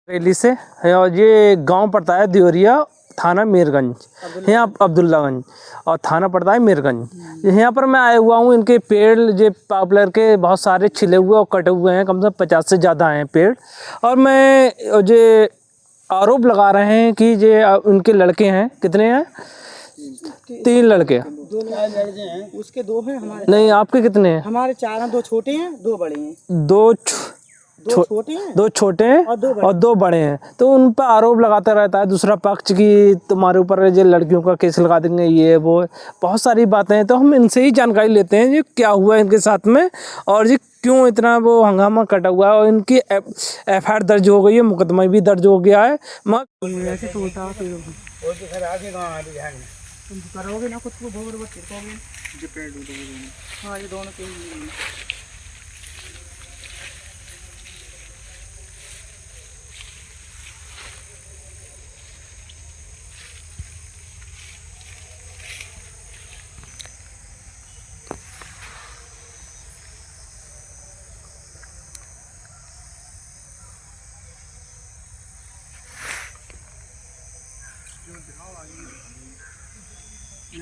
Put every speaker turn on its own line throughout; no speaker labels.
दिल्ली से है और ये गांव पड़ता है देवरिया, थाना मीरगंज, यहाँ अब्दुल्लागंज, और थाना पड़ता है मीरगंज। यहाँ पर मैं आया हुआ हूँ। इनके पेड़ जो पॉपुलर के बहुत सारे छिले हुए और कटे हुए हैं, कम से कम 50 से ज़्यादा हैं पेड़। और मैं जो आरोप लगा रहे हैं कि ये उनके लड़के हैं, कितने हैं? 3 लड़के।
2 लड़के हैं, उसके 2 हैं हमारे।
नहीं, आपके कितने हैं?
हमारे 4 हैं, 2 छोटे हैं, 2 बड़े हैं।
2
छोटे हैं,
2 छोटे हैं और 2 बड़े हैं। तो उन पर आरोप लगाता रहता है दूसरा पक्ष की तुम्हारे ऊपर ये लड़कियों का केस लगा देंगे, ये वो बहुत सारी बातें हैं। तो हम इनसे ही जानकारी लेते हैं ये क्या हुआ है इनके साथ में, और ये क्यों इतना वो हंगामा कटा हुआ है। और इनकी FIR दर्ज हो गई है, मुकदमा भी दर्ज हो गया है।
तुम करोगे ना खुद को बहुत चिपकोगे, जो पेड़ उठोगे। हाँ, ये दोनों के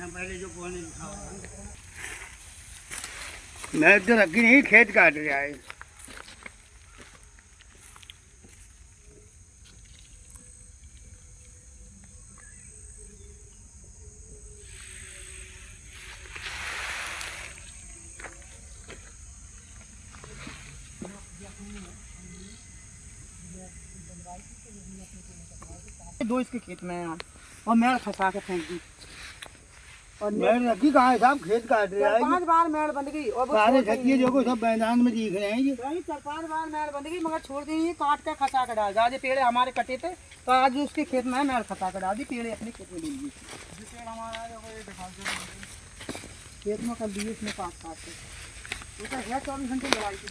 पहले जो कोने मैं तो रखी नहीं, खेत काट रहा है। दो इसके खेत में हैं और मेड़ फंसा के फेंक दी। और मेड़ रखी कहाँ है साहब? खेत काट रहा है। 5 बार मेड़ बंद गई और सारे छतिए जो को सब मैदान में दिख रहे हैं। ये 4-5 बार मेड़ बंद गई, मगर छोड़ दी, काट के खसा कर डाल। आज पेड़ हमारे कटे थे तो आज उसके खेत में मेड़ खसा कर डाल दी। पेड़ अपने खेत में ले लिए, पेड़ हमारा खेत में कर दिए इसने काट के। 24 घंटे लड़ाई की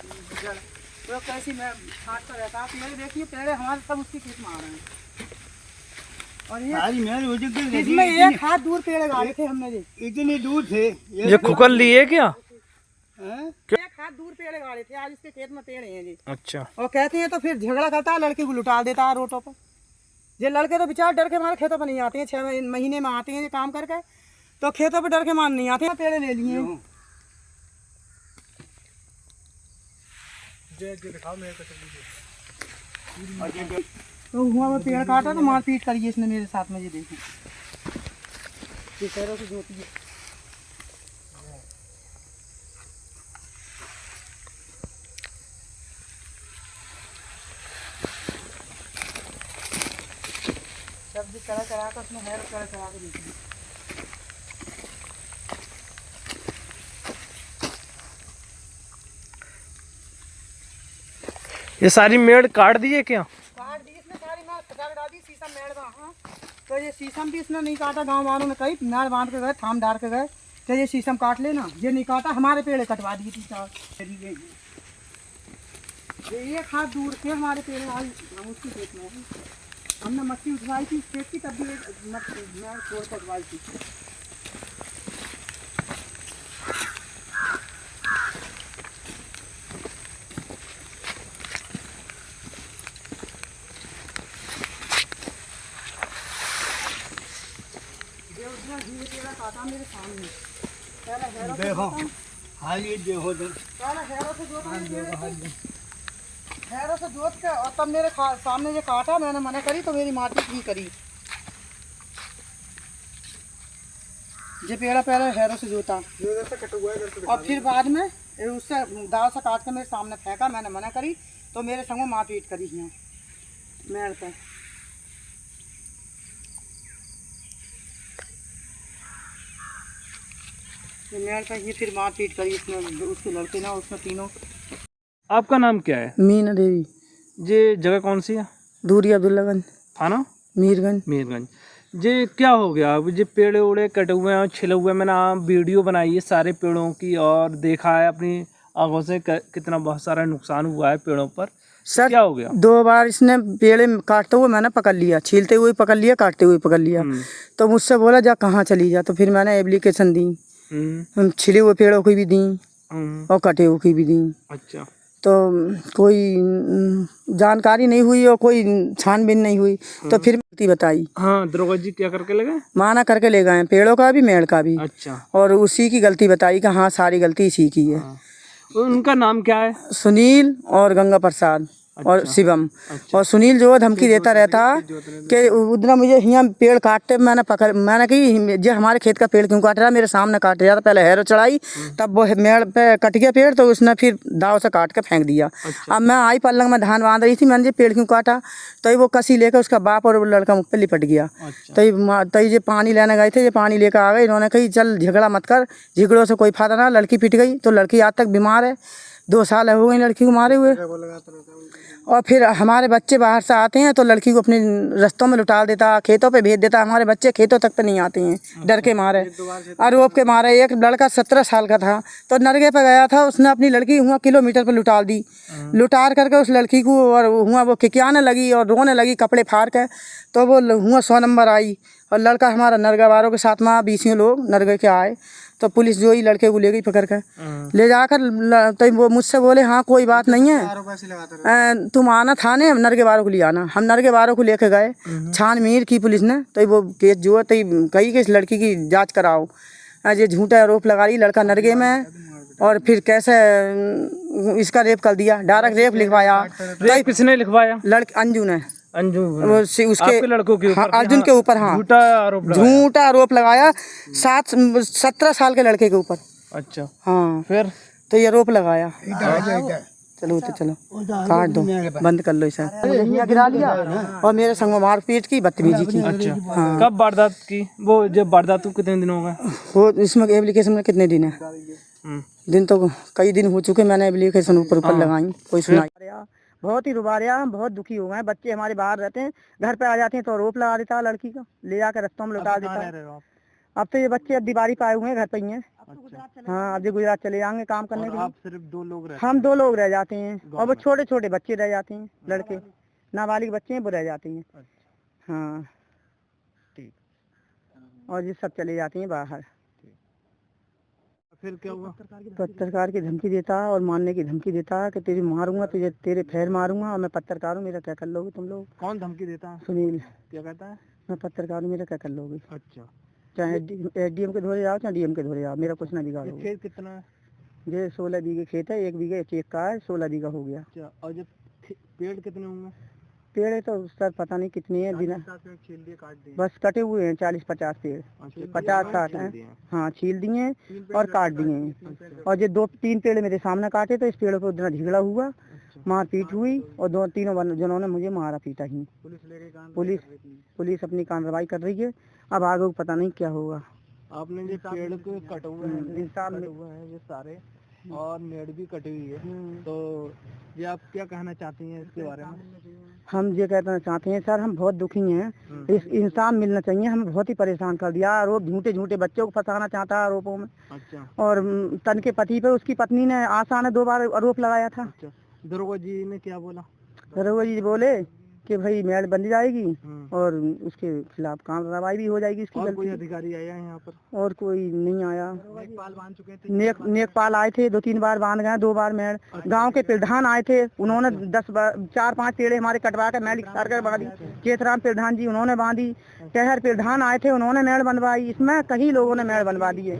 तो कैसी मैं काट कर रहता। पेड़ देखिए, पेड़ हमारे सब उसके खेत में आ रहे हैं। और ये इसमें 1 हाथ दूर पेड़ लगाए थे हमने, इतने दूर थे।
ये खुकल लिए क्या?
1 हाथ दूर पेड़ लगाए थे, आज इसके खेत में पेड़ हैं जी।
अच्छा।
और कहते हैं तो फिर झगड़ा करता है, लड़के को लुटा देता है रोटों पर। ये लड़के तो बेचारे डर के हमारे खेतों पर नहीं आते हैं, 6 महीने में आते हैं ये काम करके, तो खेतों पर डर के मान नहीं आते हैं। पेड़ ले लिए तो हुआ वो पेड़ काटा तो मारपीट करी इसने मेरे साथ में। ये देखो, ये पैरों से जोती है। सब्जी कड़ा करा कर उसमें हैर कड़ा करा के देखी।
ये सारी मेड़ काट दिए क्या?
काट दी इसने सारी, मैं फटा डाल दी शीशम मेड़ का। हाँ, तो ये शीशम भी इसने नहीं काटा। गांव वालों ने कही मेड़ बांध के गए, थाम डाल के गए तो ये शीशम काट लेना, ये नहीं काटा। हमारे पेड़ कटवा दिए 3-4। ये 1 हाथ दूर थे हमारे पेड़, आज हम उसकी खेत में हमने मच्छी उठवाई थी खेत की, तब भी मैं छोड़ कटवाई थी। मेरे सामने देखो, हाल ये देखो, हैरों से जोत के और तब मेरे सामने ये काटा। मैंने मना करी तो मेरी माटी भी करी। ये पेड़ा पहले हैरों से जोता और फिर बाद में उससे दाल से काट के मेरे सामने फेंका। मैंने मना करी तो मेरे संग में मारपीट करी है मेड़ पे। मेड़ पे ही फिर मारपीट करी इसने, उसके लड़के ना, उसमें तीनों।
आपका नाम क्या है?
मीना देवी।
ये जगह कौन सी है?
दूरी अब्दुल्लागंज,
थाना
मीरगंज।
मीरगंज। ये क्या हो गया? अब ये पेड़ उड़े कटे हुए हैं और छिले हुए हैं। मैंने वीडियो बनाई है सारे पेड़ों की और देखा है अपनी आंखों से कितना बहुत सारा नुकसान हुआ है पेड़ों पर।
सर
क्या हो गया?
2 बार इसने पेड़ काटते हुए मैंने पकड़ लिया, छीलते हुए पकड़ लिया, काटते हुए पकड़ लिया। तो मुझसे बोला जा कहाँ चली जा, तो फिर मैंने एप्लीकेशन दी, छिले हुए पेड़ों की भी दी और कटे हुए की भी दी।
अच्छा।
तो कोई जानकारी नहीं हुई और कोई छानबीन नहीं हुई, तो फिर गलती बताई।
हाँ, दरोगा जी क्या करके ले गए?
माना करके ले गए, पेड़ों का भी मेड़ का भी।
अच्छा।
और उसी की गलती बताई कि हाँ सारी गलती इसी की है।
हाँ। उनका नाम क्या है?
सुनील और गंगा प्रसाद और शिवम। और सुनील जो धमकी देता रहता कि उधर मुझे यहाँ पेड़ काटते, मैंने कि जो हमारे खेत का पेड़ क्यों काट रहा, मेरे सामने काट रहा था। पहले हैरो चढ़ाई, तब वो मेड़ पे कट गया पेड़, तो उसने फिर दाव से काट के फेंक दिया। अब मैं आई पल्लंग में धान बांध रही थी, मैंने पेड़ क्यों काटा, तो वो कसी लेकर उसका बाप और वो लड़का मुख पे लिपट गया। तो ये पानी लेने गए थे, ये पानी लेकर आ गए। इन्होंने कही चल झगड़ा मत कर, झगड़ों से कोई फायदा ना। लड़की पिट गई, तो लड़की आज तक बीमार है, 2 साल हो गई लड़की को मारे हुए। और फिर हमारे बच्चे बाहर से आते हैं तो लड़की को अपने रास्तों में लुटा देता, खेतों पे भेज देता। हमारे बच्चे खेतों तक पे नहीं आते हैं डर के मारे, आरोप के मारे। एक लड़का 17 साल का था, तो नरगे पे गया था, उसने अपनी लड़की हुआ किलोमीटर पर लुटा दी। लुटार करके उस लड़की को और हुआ वो खिकियाने लगी और रोने लगी कपड़े फाड़ के, तो वो हुआ 100 नंबर आई। और लड़का हमारा नरगा वालों के साथ में 20 लोग नरगे के आए, तो पुलिस जो ही लड़के को ले गई पकड़ कर, ले जाकर। तो वो मुझसे बोले हाँ कोई बात नहीं है, तुम आना थाने, नरगे वालों को ले आना। हम नरगे वालों को लेके गए, छानबीन की पुलिस ने, तो वो केस जो है तो कही कि इस लड़की की जांच कराओ। ये झूठा आरोप लगा रही, लड़का नरगे में, और फिर कैसे इसका रेप कर दिया, डायरेक्ट रेप लिखवाया।
रेप किसने लिखवाया?
लड़की अंजू ने।
उसके लड़कों के ऊपर,
अर्जुन के ऊपर हाँ झूठा आरोप लगाया, 17 साल के लड़के के ऊपर।
अच्छा।
हाँ
फिर
तो ये आरोप लगाया। चलो तो चलो काट दो, बंद कर लो इसे। यहाँ गिरा लिया और मेरे संग मार पीट की, बदतमीजी की।
अच्छा। हाँ। कब वारदात की? वो जब वारदात को कितने दिन हो गए?
वो इसमें एप्लीकेशन में कितने दिन है? दिन तो कई दिन हो चुके, मैंने एप्लीकेशन ऊपर लगाई, कोई सुनाई। बहुत ही रुबारिया, हम बहुत दुखी हो गए। बच्चे हमारे बाहर रहते हैं, घर पे आ जाते हैं तो आरोप लगा देता लड़की का, ले जाकर रास्तों में लौटा देता। अब तो ये बच्चे अब दिवाली पे आए हुए हैं, घर पे ही हैं। हाँ, अब ये गुजरात चले जाएंगे काम करने के लिए।
सिर्फ 2 लोग रहते?
हम 2 लोग रह जाते हैं, और वो छोटे छोटे बच्चे रह जाते हैं, लड़के नाबालिग बच्चे हैं, वो रह जाते हैं। हाँ ठीक। और ये सब चले जाते हैं बाहर।
फिर क्या हुआ?
पत्रकार की धमकी देता और मारने की धमकी देता कि तेरी मारूंगा, तुझे तेरे पैर मारूंगा, और मैं पत्रकार हूँ, मेरा क्या कर लोगे तुम लोग।
कौन धमकी देता है?
सुनील।
क्या कहता है?
मैं पत्रकार हूँ, मेरा क्या कर लोगे।
अच्छा।
चाहे एसडीएम के धोरे जाओ, चाहे डीएम के धोरे जाओ, मेरा कुछ ना बिगाड़ो।
खेत कितना है?
ये 16 बीघे खेत है, 1 बीघे चेक का है, 16 बीघा हो गया।
अच्छा। और जब पेड़ कितने होंगे?
पेड़ है तो सर पता नहीं कितनी है, बिना बस कटे हुए हैं 40-50 पेड़, 50-60 हैं। हाँ छील दिए हैं और काट दिए हैं। और ये 2-3 पेड़ मेरे सामने काटे, तो इस पेड़ पर उतना झगड़ा हुआ, मारपीट हुई, और 2-3 जनों ने मुझे मारा पीटा ही। पुलिस अपनी कार्रवाई कर रही है, अब आगे पता नहीं क्या होगा।
आपने जो पेड़ को कटे हुए हैं, इंसान हुआ है ये सारे, और मेड़ भी कटी हुई है, तो ये आप क्या कहना चाहती हैं इसके बारे में?
हम ये कहना चाहते हैं सर, हम बहुत दुखी हैं, इस इंसान मिलना चाहिए। हमें बहुत ही परेशान कर दिया, आरोप झूठे बच्चों को फंसाना चाहता है आरोपों में।
अच्छा। और
तन के पति पे उसकी पत्नी ने आशा ने 2 बार आरोप लगाया था। अच्छा।
दरोगा जी ने क्या बोला?
दरोगा जी बोले कि भाई मेड़ बन जाएगी और उसके खिलाफ कार्रवाई भी हो जाएगी। इसकी
और कोई अधिकारी आया है यहाँ पर?
और कोई नहीं आया।
नेकपाल बांध चुके थे?
नेकपाल आए थे, 2-3 बार बांध गए, 2 बार मेड़। गांव के प्रधान आए थे, उन्होंने 4-5 पेड़े हमारे कटवा कर मेड़ कर बांधी। चेतराम प्रधान जी उन्होंने बांधी, शहर प्रधान आए थे, उन्होंने मेड़ बनवाई। इसमें कई लोगों ने मेड़ बनवा दी है।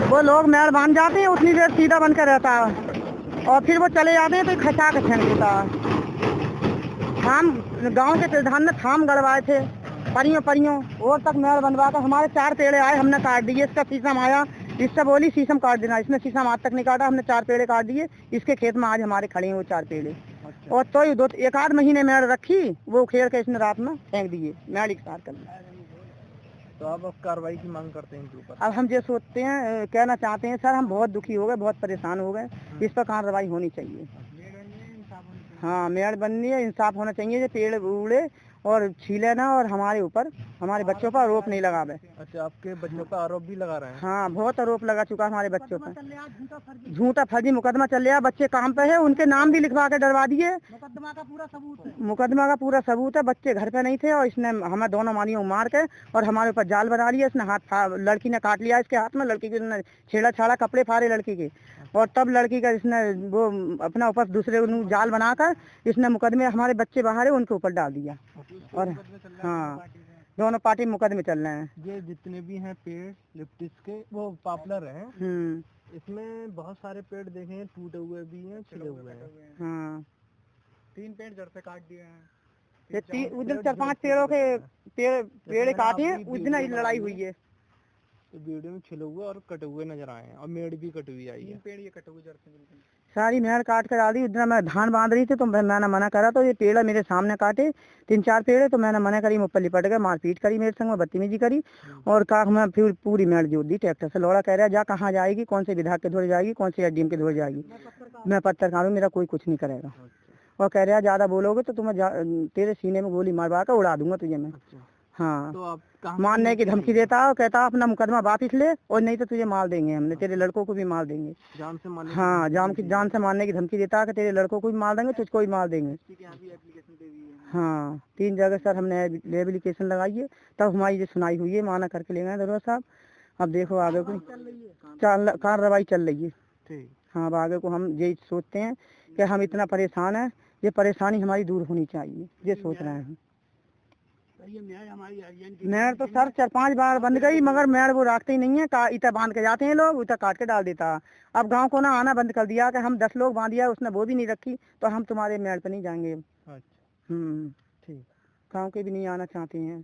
वो लोग मेड़ बांध जाते हैं, उतनी देर सीधा बन कर रहता है, और फिर वो चले जाते हैं तो खसा के फेंक देता है। थाम गांव के प्रधान ने थाम गड़वाए थे, परियों और तक मेड़ बनवा कर हमारे 4 पेड़े आए, हमने काट दिए। इसका शीशम आया, इससे बोली शीशम काट देना, इसने शीशम आज तक नहीं काटा, हमने 4 पेड़े काट दिए। इसके खेत में आज हमारे खड़े हैं वो 4 पेड़े। अच्छा। और तो 1-8 महीने मेड़ रखी, वो उखेड़ के इसने रात में फेंक दिए, मेड़ इकसार कर दिया।
तो आप कार्रवाई की मांग करते हैं इनके ऊपर?
अब हम ये सोचते हैं, कहना चाहते हैं सर, हम बहुत दुखी हो गए, बहुत परेशान हो गए, इस पर कार्रवाई होनी चाहिए। हाँ मेड़ बननी है, इंसाफ होना चाहिए। ये पेड़ उड़े और छीले ना और हमारे ऊपर हमारे बच्चों पर आरोप नहीं लगावे।
अच्छा, आपके बच्चों पर आरोप भी लगा रहे हैं?
हाँ, बहुत आरोप लगा चुका हमारे बच्चों पर। झूठा फर्जी मुकदमा चल रहा, बच्चे काम पे है, उनके नाम भी लिखवा के डरवा दिए। मुकदमा का पूरा सबूत है। बच्चे घर पे नहीं थे और इसने हमें दोनों मानियों मार के और हमारे ऊपर जाल बना लिया। इसने लड़की ने काट लिया इसके हाथ में, लड़की के छेड़ा छाड़ा, कपड़े फाड़े लड़की के, और तब लड़की का इसने वो अपना ऊपर दूसरे जाल बनाकर इसने मुकदमे, हमारे बच्चे बाहर है उनके ऊपर डाल दिया। और हाँ, दोनों पार्टी मुकदमे चल रहे हैं।
ये जितने भी हैं पेड़ लिप्टिस के, वो पॉपुलर हैं। इसमें बहुत सारे पेड़ देखे हैं, टूटे हुए भी हैं, छिले हुए हैं।
हाँ,
3 पेड़ जड़ से काट दिए हैं।
ये उधर 4-5 पेड़ों के पेड़ काटे हैं, उस दिन लड़ाई हुई है।
तो वीडियो में छिले हुए और कटे हुए नजर आए हैं, और मेड़ भी कटी हुई आई है। पेड़ ये कटे हुए जड़ से बिल्कुल
सारी मेड़ काट कर डाल दी। उधर मैं धान बांध रही थी तो मैंने मना करा, तो ये पेड़ मेरे सामने काटे 3-4 पेड़, तो मैंने मना करी, ऊपर लिपट गए, मारपीट करी मेरे संग में, बदतमीजी करी, और काख में फिर पूरी मेड़ जोड़ दी ट्रैक्टर से। लौड़ा कह रहा जा कहाँ जाएगी, कौन से विधायक के धोर जाएगी, कौन से एसडीएम के धोर जाएगी, मैं पत्रकार हूँ, मेरा कोई कुछ नहीं करेगा। और कह रहा ज्यादा बोलोगे तो तुम्हें तेरे सीने में गोली मारवा कर उड़ा दूंगा तुझे मैं। हाँ,
तो आप
मारने की धमकी देता है, कहता अपना मुकदमा वापिस ले, और नहीं तो तुझे मार देंगे, हमने तेरे लड़कों को भी मार देंगे।
जान से मारने?
हाँ, जान से मारने की धमकी देता है कि तेरे लड़कों को भी मार देंगे, तुझको भी मार देंगे। हाँ, 3 जगह सर हमने एप्लीकेशन लगाई है, तब हमारी ये सुनाई हुई है, माना करके ले गए दरोगा साहब। अब देखो आगे को कार्रवाई चल रही है। हाँ, अब आगे को हम यही सोचते हैं कि हम इतना परेशान हैं, ये परेशानी हमारी दूर होनी चाहिए, ये सोच रहे हैं। मेड़ तो सर 4-5 बार बंद गई, मगर मेड़ वो रखते ही नहीं है। इतना बांध के जाते हैं लोग, इतना काट के डाल देता। अब गांव को ना आना बंद कर दिया कि हम 10 लोग बांध दिया, उसने वो भी नहीं रखी, तो हम तुम्हारे मेड़ पे नहीं जाएंगे।
अच्छा, ठीक।
गांव के भी नहीं आना चाहते हैं।